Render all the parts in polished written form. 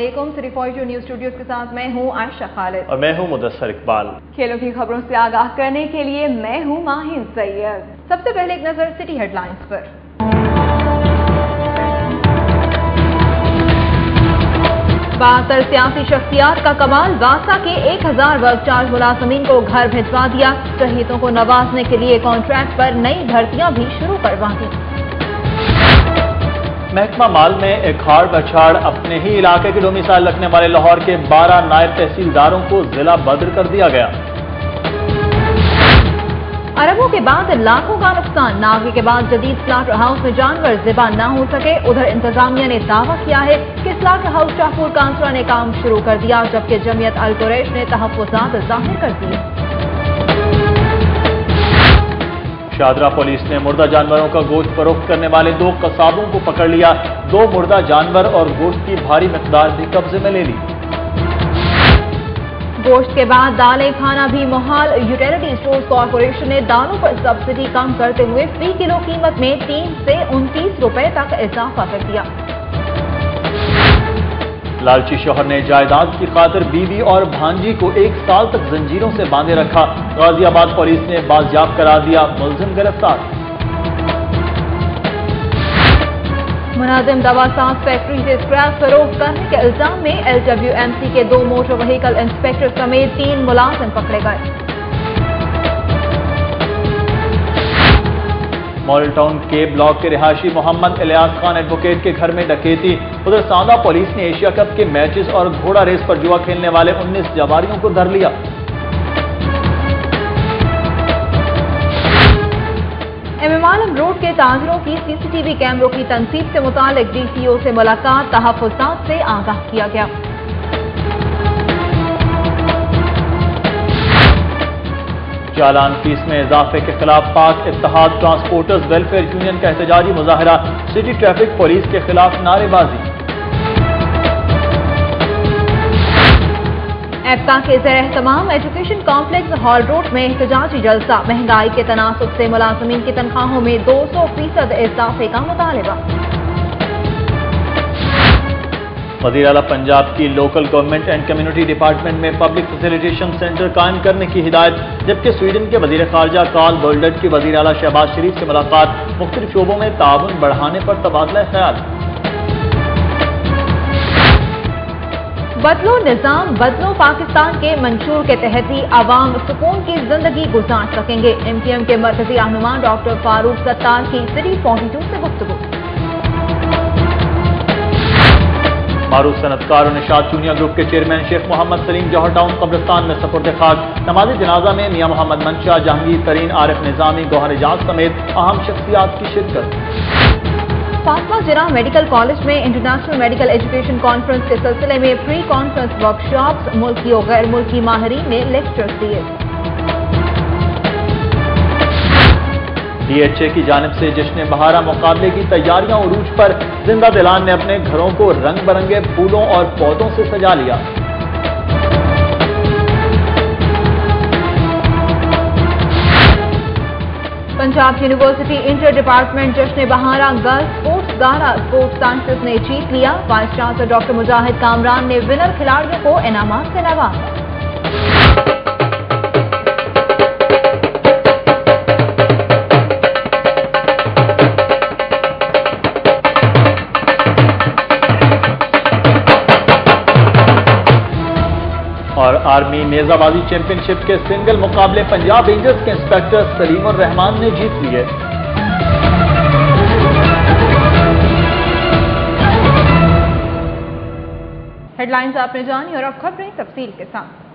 वालेकुम। City 42 news studios के साथ मैं हूं आयशा खालिद और मैं हूं मुदस्सर इकबाल। खेलों की खबरों से आगाह करने के लिए मैं हूं माहिन सैयद। सबसे पहले एक नजर सिटी हेडलाइंस पर। बातर सियासी शख्सियात का कमाल, वासा के 1000 वर्क चार्ज मुलाजमीन को घर भिजवा दिया। शहीदों को नवाजने के लिए कॉन्ट्रैक्ट पर नई भर्तियां भी शुरू करवा दी। महकमा माल में एक हाड़ बछाड़ अपने ही इलाके के डोमिसाइल रखने वाले लाहौर के 12 नायब तहसीलदारों को जिला बद्र कर दिया गया। अरबों के बाद लाखों का नुकसान, नागे के बाद जदीद स्लाटर हाउस में जानवर ज़िबा न हो सके। उधर इंतजामिया ने दावा किया है कि स्लाटर हाउस शाहपुर कांसरा ने काम शुरू कर दिया, जबकि जमीयत अल कुरैश ने तहफ़्फ़ुज़ात ज़ाहिर कर दिए। शादरा पुलिस ने मुर्दा जानवरों का गोश्त फरोख्त करने वाले 2 कसाबों को पकड़ लिया। 2 मुर्दा जानवर और गोश्त की भारी मिकदार भी कब्जे में ले ली। गोश्त के बाद दालें खाना भी मुहाल, यूटिलिटी स्टोर्स कॉर्पोरेशन ने दालों पर सब्सिडी कम करते हुए फी किलो कीमत में 3 से 29 रुपए तक इजाफा कर दिया। लालची शौहर ने जायदाद की खातिर बीवी और भांजी को 1 साल तक जंजीरों से बांधे रखा। गाजियाबाद पुलिस ने बाजियाब करार दिया, मुलजिम गिरफ्तार। मुनाजिम दवा साज फैक्ट्री से स्क्रैप फरोख्त करने के इल्जाम में LWMC के 2 मोटर व्हीकल इंस्पेक्टर समेत 3 मुलाजिम पकड़े गए। मॉडल टाउन के ब्लॉक के रिहायशी मोहम्मद इलियास खान एडवोकेट के घर में डकैती। उधर सांदा पुलिस ने एशिया कप के मैचेस और घोड़ा रेस पर जुआ खेलने वाले 19 जवारियों को धर लिया। इमाम आलम रोड के ताजरों की CCTV कैमरों की तनसीब से मुतालिक DCO से मुलाकात, तहफ़्फ़ुज़ात से आगाह किया गया। चालान फीस में इजाफे के खिलाफ पाक इत्तेहाद ट्रांसपोर्टर्स वेलफेयर यूनियन का एहतजाजी मुजाहरा, सिटी ट्रैफिक पुलिस के खिलाफ नारेबाजी। एप्का के ज़ेर-ए-एहतमाम एजुकेशन कॉम्प्लेक्स हॉल रोड में एहतजाजी जलसा, महंगाई के तनासुब से मुलाजमीन की तनख्वाहों में 200% इजाफे का मुतालबा। वज़ीर आला पंजाब की local government and community department में पब्लिक फैसिलिटेशन सेंटर कायम करने की हिदायत, जबकि स्वीडन के वज़ीर ख़ारजा कार्ल बोल्डर्ट की वज़ीर आला शहबाज शरीफ से मुलाकात, मुख्तलिफ शोबों में ताउन बढ़ाने पर तबादला ख्याल। बदलो निज़ाम बदलो पाकिस्तान के मंशूर के तहत ही आवाम सुकून की जिंदगी गुजार सकेंगे। MTM के मरकजी रहनुमा डॉक्टर फारूक सत्तार की सिटी 42 से गुफ्तगू। मारूफ सनतकार और निशात चूनिया ग्रुप के चेयरमैन शेख मोहम्मद सलीम जौहर टाउन कब्रिस्तान में सपुर्द खाक। नमाज जनाजा में मियां मोहम्मद मंशा, जहांगीर तरीन, आरिफ निजामी, गौहर एजाज समेत अहम शख्सियात की शिरकत। फातिमा जिन्ना मेडिकल कॉलेज में इंटरनेशनल मेडिकल एजुकेशन कॉन्फ्रेंस के सिलसिले में प्री कॉन्फ्रेंस वर्कशॉप्स, मुल्की और गैर मुल्की माहिरीन ने लेक्चर्स दिए। DHA की जानिब से जश्न बहारा मुकाबले की तैयारियां उरूज पर, जिंदा दिलान ने अपने घरों को रंग बिरंगे फूलों और पौधों से सजा लिया। पंजाब यूनिवर्सिटी इंटर डिपार्टमेंट जश्न बहारा गर्ल्स स्पोर्ट्स गाला स्पोर्ट्स साइंसेस ने जीत लिया। वाइस चांसलर डॉक्टर मुजाहिद कामरान ने विनर खिलाड़ियों को इनामात से नवाजा। और आर्मी नेजाबाजी चैंपियनशिप के सिंगल मुकाबले पंजाब रेंजर्स के इंस्पेक्टर सलीम और रहमान ने जीत लिए। हेडलाइंस आपने जानी और अब खबरें तफसील के साथ।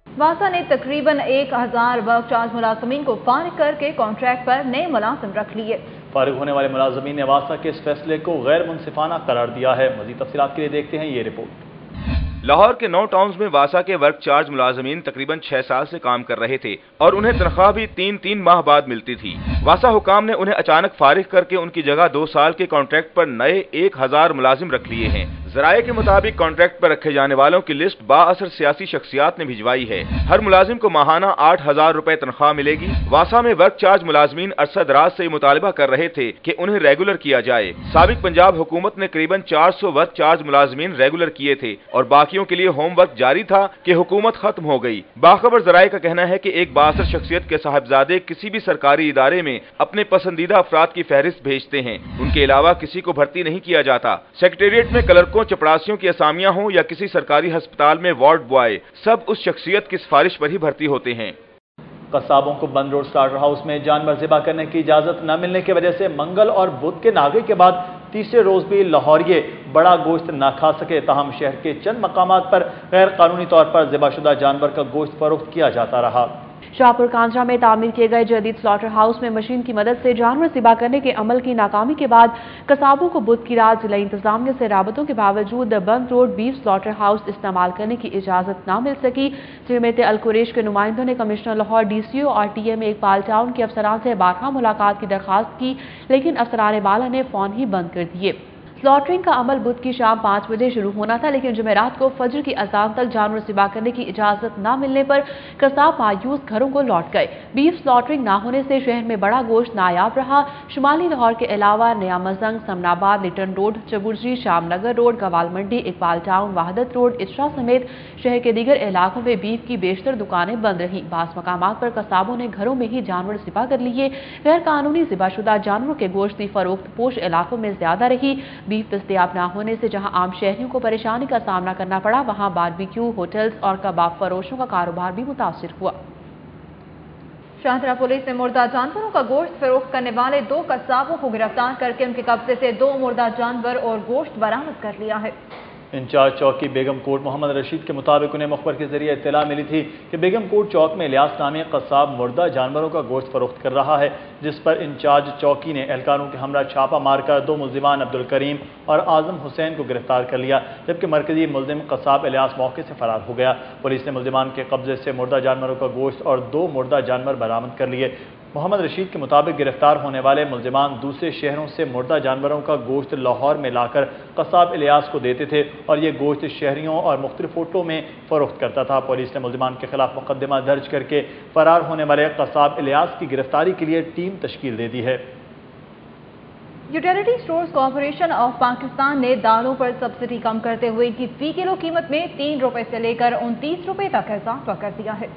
वासा ने तकरीबन 1000 वर्क चार्ज मुलाजमीन को फारिग करके कॉन्ट्रैक्ट पर नए मुलाजिम रख लिए। फारिग होने वाले मुलाजमीन ने वासा के इस फैसले को गैर मुनसिफाना करार दिया है। मजीद तफसीलात के लिए देखते हैं ये रिपोर्ट। लाहौर के 9 टाउन्स में वासा के वर्क चार्ज मुलाजमीन तकरीबन 6 साल से काम कर रहे थे और उन्हें तनख्वाह भी 3-3 माह बाद मिलती थी। वासा हुकाम ने उन्हें अचानक फारिग करके उनकी जगह 2 साल के कॉन्ट्रैक्ट पर नए 1000 मुलाजिम रख लिए हैं। ज़राए के मुताबिक कॉन्ट्रैक्ट पर रखे जाने वालों की लिस्ट बाअसर सियासी शख्सियात ने भिजवाई है। हर मुलाजिम को माहाना 8000 रुपए तनख्वाह मिलेगी। वासा में वर्क चार्ज मुलाजमीन अरसा दराज से मुतालबा कर रहे थे कि उन्हें रेगुलर किया जाए। साबिक पंजाब हुकूमत ने करीबन 400 वर्क चार्ज मुलाजमीन रेगुलर किए थे और बाकियों के लिए होमवर्क जारी था कि हुकूमत खत्म हो गई। बाखबर ज़राए का कहना है कि एक बाअसर शख्सियत के साहिबजादे किसी भी सरकारी इदारे में अपने पसंदीदा अफराद की फहरिस्त भेजते हैं। उनके अलावा किसी को भर्ती नहीं किया जाता। सेक्रेटेरिएट में क्लर्कों, चपड़ासियों की असामियां हों या किसी सरकारी अस्पताल में वार्ड बॉय, सब उस शख्सियत की सिफारिश पर ही भर्ती होते हैं। कसाबों को बंद रोड स्लाटर हाउस में जानवर ज़िबा करने की इजाज़त न मिलने की वजह से मंगल और बुध के नागे के बाद तीसरे रोज भी लाहौरिये बड़ा गोश्त न खा सके। ताहम शहर के चंद मकामात पर गैर कानूनी तौर पर ज़िबाशुदा जानवर का गोश्त फरोख्त किया जाता रहा। शाहपुर कांझा में तामीर किए गए जदीद स्लॉटर हाउस में मशीन की मदद से जानवर ज़िबा करने के अमल की नाकामी के बाद कसाबों को बुध की रात जिला इंतजामिया से राबतों के बावजूद बंद रोड बीफ स्लॉटर हाउस इस्तेमाल करने की इजाज़त न मिल सकी। जमीयत अल कुरैश के नुमाइंदों ने कमिश्नर लाहौर, DCO और TM इकबाल टाउन के अफसरान से बारहा मुलाकात की दरख्वास्त की, लेकिन अफसरान बाला ने फ़ोन ही बंद कर दिए। स्लॉटरिंग का अमल बुध की शाम 5 बजे शुरू होना था, लेकिन जुमेरात को फजर की अजान तक जानवर ज़िबा करने की इजाज़त न मिलने पर कसाब मायूस घरों को लौट गए। बीफ स्लॉटरिंग न होने से शहर में बड़ा गोश्त नायाब रहा। शुमाली लाहौर के अलावा नया मजंग, समनाबाद, लिटन रोड, चबुर्जी, शामनगर रोड, कवाल मंडी, इकबाल टाउन, वहादत रोड, इशरा समेत शहर के दीगर इलाकों में बीफ की बेशतर दुकानें बंद रहीं। बास मकामात पर कसाबों ने घरों में ही जानवर ज़िबा कर लिए। गैर कानूनी ज़िबाशुदा जानवरों के गोश्त की फरोख्त पोश इलाकों में ज्यादा रही। बीफ दस्तयाब न होने से जहां आम शहरियों को परेशानी का सामना करना पड़ा, वहां बारबेक्यू, होटल्स और कबाब फरोशों का कारोबार भी मुतासिर हुआ। शाहतरा पुलिस ने मुर्दा जानवरों का गोश्त फरोख्त करने वाले 2 कसाबों को गिरफ्तार करके उनके कब्जे से 2 मुर्दा जानवर और गोश्त बरामद कर लिया है। इंचार्ज चौकी बेगम कोट मोहम्मद रशीद के मुताबिक उन्हें मुखबर के जरिए इत्तला मिली थी कि बेगम कोट चौक में इलियास नामी कसाब मुर्दा जानवरों का गोश्त फरोख्त कर रहा है, जिस पर इंचार्ज चौकी ने एहलकारों के हमरा छापा मारकर 2 मुलजिमान अब्दुल करीम और आजम हुसैन को गिरफ्तार कर लिया, जबकि मरकजी मुलजिम कसाब इलियास मौके से फरार हो गया। पुलिस ने मुलजिमान के कब्जे से मुर्दा जानवरों का गोश्त और 2 मुर्दा जानवर बरामद कर लिए। मोहम्मद रशीद के मुताबिक गिरफ्तार होने वाले मुलजिमान दूसरे शहरों से मुर्दा जानवरों का गोश्त लाहौर में लाकर कसाब इलियास को देते थे और ये गोश्त शहरियों और मुख्तलिफ होटलों में फरोख्त करता था। पुलिस ने मुलजिमान के खिलाफ मुकदमा दर्ज करके फरार होने वाले कसाब इलियास की गिरफ्तारी के लिए टीम तश्कील दे दी है। Utility stores corporation of Pakistan ने दालों पर सब्सिडी कम करते हुए इनकी फी किलो कीमत में 3 रुपए से लेकर 29 रुपए तक इजाफा कर दिया है।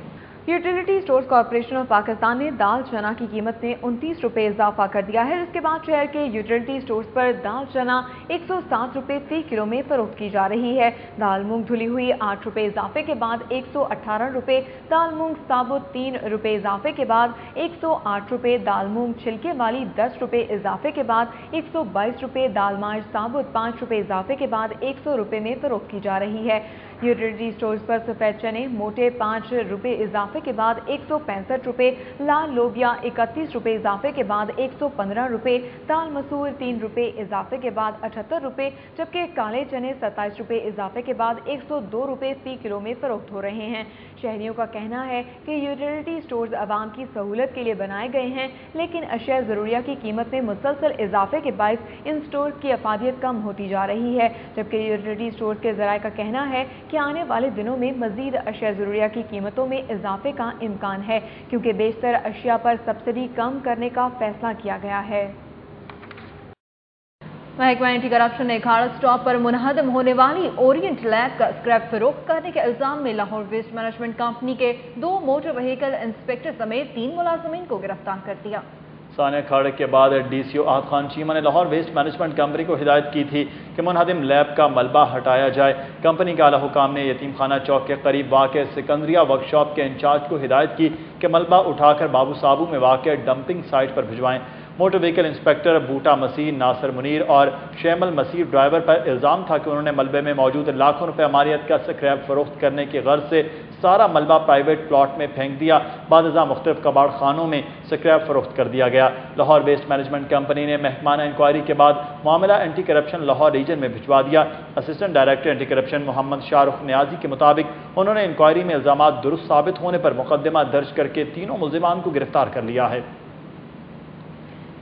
Utility stores corporation of Pakistan ने दाल चना की कीमत में 29 रुपए इजाफा कर दिया है, जिसके बाद शहर के यूटिलिटी स्टोर्स पर दाल चना 107 रुपए फी किलो में फरोख्त की जा रही है। दाल मूंग धुली हुई 8 रुपए इजाफे के बाद 118 रुपए, दाल मूंग साबुत 3 रुपए इजाफे के बाद 108 रुपए, दाल मूंग छिलके वाली 10 रुपए इजाफे के बाद 122 रुपए, दाल मार्च साबुत 5 रुपए इजाफे के बाद 100 रुपए में फरोख्त की जा रही है। यूटिलिटी स्टोर्स पर सफेद चने मोटे 5 रुपए इजाफे के बाद 165 रुपए, लाल लोबिया 31 रुपए इजाफे के बाद 115 रुपए, दाल मसूर 3 रुपए इजाफे के बाद 78 रुपए, जबकि काले चने 27 रुपए इजाफे के बाद 102 रुपए फी किलो में फरोख्त हो रहे हैं। शहरियों का कहना है कि यूटिलिटी स्टोर्स आवाम की सहूलत के लिए बनाए गए हैं, लेकिन अशिया ज़रूरिया की कीमत में मुसलसल इजाफे के बायस इन स्टोर्स की अफादियत कम होती जा रही है। जबकि यूटिलिटी स्टोर्स के ज़राए का कहना है कि आने वाले दिनों में मजीद अशिया ज़रूरिया की कीमतों में इजाफे का इम्कान है, क्योंकि बेशतर अशिया पर सब्सिडी कम करने का फैसला किया गया है। महकमा एंटी करप्शन ने खाड़ा स्टॉप पर मुनहदम होने वाली ओरिएंट लैब का स्क्रैप फरोख्त करने के इल्जाम में लाहौर वेस्ट मैनेजमेंट कंपनी के 2 मोटर व्हीकल इंस्पेक्टर समेत 3 मुलाजिमीन को गिरफ्तार कर दिया। साने खाड़े के बाद DCO आहद खान चीमा ने लाहौर वेस्ट मैनेजमेंट कंपनी को हिदायत की थी कि मुनहदिम लैब का मलबा हटाया जाए। कंपनी के आला हुकाम ने यतीम खाना चौक के करीब वाक़ सिकंदरिया वर्कशॉप के इंचार्ज को हिदायत की कि मलबा उठाकर बाबू साबू में वाक़ डंपिंग साइट पर भिजवाएं। मोटर व्हीकल इंस्पेक्टर बूटा मसीह, नासिर मुनीर और शैमल मसीह ड्राइवर पर इल्ज़ाम था कि उन्होंने मलबे में मौजूद लाखों रुपए अमानियत का स्क्रैप फरोख्त करने की गर्ज से सारा मलबा प्राइवेट प्लॉट में फेंक दिया। बादजा मुख्तलिफ कबाड़ खानों में स्क्रैप फरोख्त कर दिया गया। लाहौर वेस्ट मैनेजमेंट कंपनी ने महकमाना इंक्वायरी के बाद मामला एंटी करप्शन लाहौर रीजन में भिजवा दिया। Assistant director anti corruption Muhammad Shahrukh Niazi के मुताबिक उन्होंने इंक्वायरी में इल्जामात दुरुस्त साबित होने पर मुकदमा दर्ज करके तीनों मुलजिमान को गिरफ्तार कर लिया है।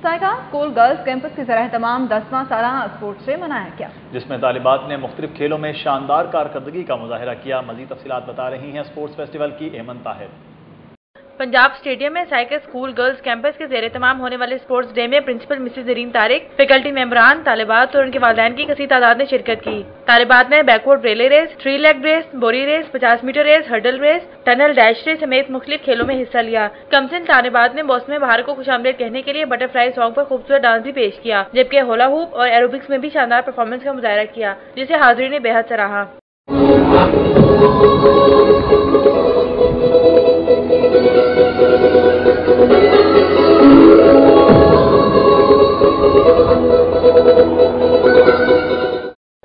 साइका स्कूल गर्ल्स कैंपस की ज़राए तमाम 10वां सालाना स्पोर्ट्स डे मनाया गया, जिसमें तालिबात ने मुख्तलिफ खेलों में शानदार कारकर्दगी का मुजाहरा किया। मज़ीद तफसीलात बता रही हैं स्पोर्ट्स फेस्टिवल की एमन ताहिर। पंजाब स्टेडियम में साइका स्कूल गर्ल्स कैंपस के ज़ेरे तमाम होने वाले स्पोर्ट्स डे में principal Mrs Zareen Tariq, faculty मेंबरान, तालिबात और उनके वालिदैन की कसीर तादाद ने शिरकत की। तालिबात ने backward relay race, 3 leg race, बोरी race, 50 metre race, hurdle race, tunnel dash race समेत मुख्तलिफ खेलों में हिस्सा लिया। कमसिन तालिबात ने मौसम बहार को खुशामदीद कहने के लिए बटरफ्लाई सॉन्ग पर खूबसूरत डांस भी पेश किया, जबकि होला हूप और एरोबिक्स में भी शानदार परफॉर्मेंस का मुजाहरा किया, जिसे हाज़रीन ने बेहद सराहा।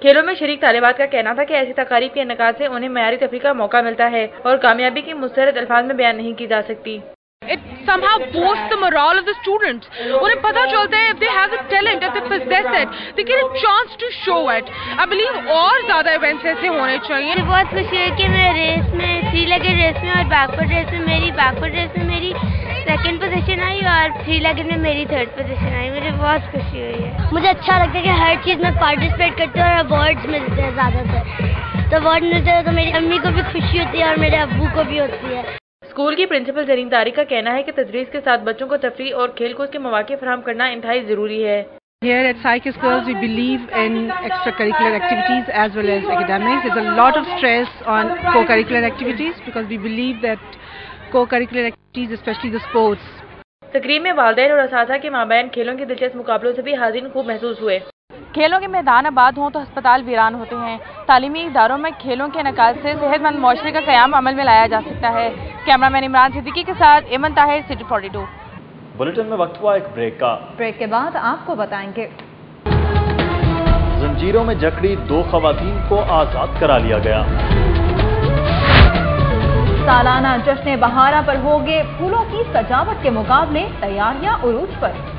खेलों में शरीक तालिबात का कहना था कि ऐसी तकारीब के इनकाद से उन्हें मयारी तफरीह का मौका मिलता है और कामयाबी की मुस्तरद अल्फाज में बयान नहीं की जा सकती। It somehow boosts the morale of the students. उन्हें पता चलता है if they have the talent, if they possess it, they get a chance to show it. I believe और ज़्यादा इवेंट्स ऐसे होने चाहिए। मुझे बहुत खुशी है कि मैं रेस में 3 लेगेड रेस में और बैकवर्ड रेस में मेरी सेकंड पोजीशन आई और 3 लेगेड में मेरी थर्ड पोजीशन आई। मुझे बहुत खुशी हुई है। मुझे अच्छा लगता है कि हर चीज़ में पार्टिसिपेट करती हूँ और अवार्ड्स मिलते हैं ज़्यादातर। तो अवार्ड मिलते हैं तो मेरी अम्मी को भी खुशी होती है और मेरे अब्बू को भी होती है। स्कूल की प्रिंसिपल जरीन तारिक का कहना है कि तदरीस के साथ बच्चों को तफरीह और खेल कूद के मौके फराहम करना इंतहाई ज़रूरी है। Here at Saika Girls, we believe in extracurricular activities as well as academics. There's a lot of stress on co-curricular activities because we believe that co-curricular activities, especially the sports. तकरीब में वालिदैन और असातिज़ा के माबैन खेलों के दिलचस्प मुकाबलों से भी हाज़रीन खूब महसूस हुए। खेलों के मैदान आबाद हों तो अस्पताल वीरान होते हैं। तालीमी इदारों में खेलों के इनकाद से सेहतमंद मुआशरे का क़याम अमल में लाया जा सकता है। कैमरामैन इमरान सिद्दीकी के साथ एमन ताहिर, सिटी 42। बुलेटिन में वक्त हुआ एक ब्रेक का। ब्रेक के बाद आपको बताएंगे जंजीरों में जकड़ी 2 खवातीन को आज़ाद करा लिया गया। सालाना जश्न बहारा पर होंगे फूलों की सजावट के मुकाबले, तैयारियां उरूज पर।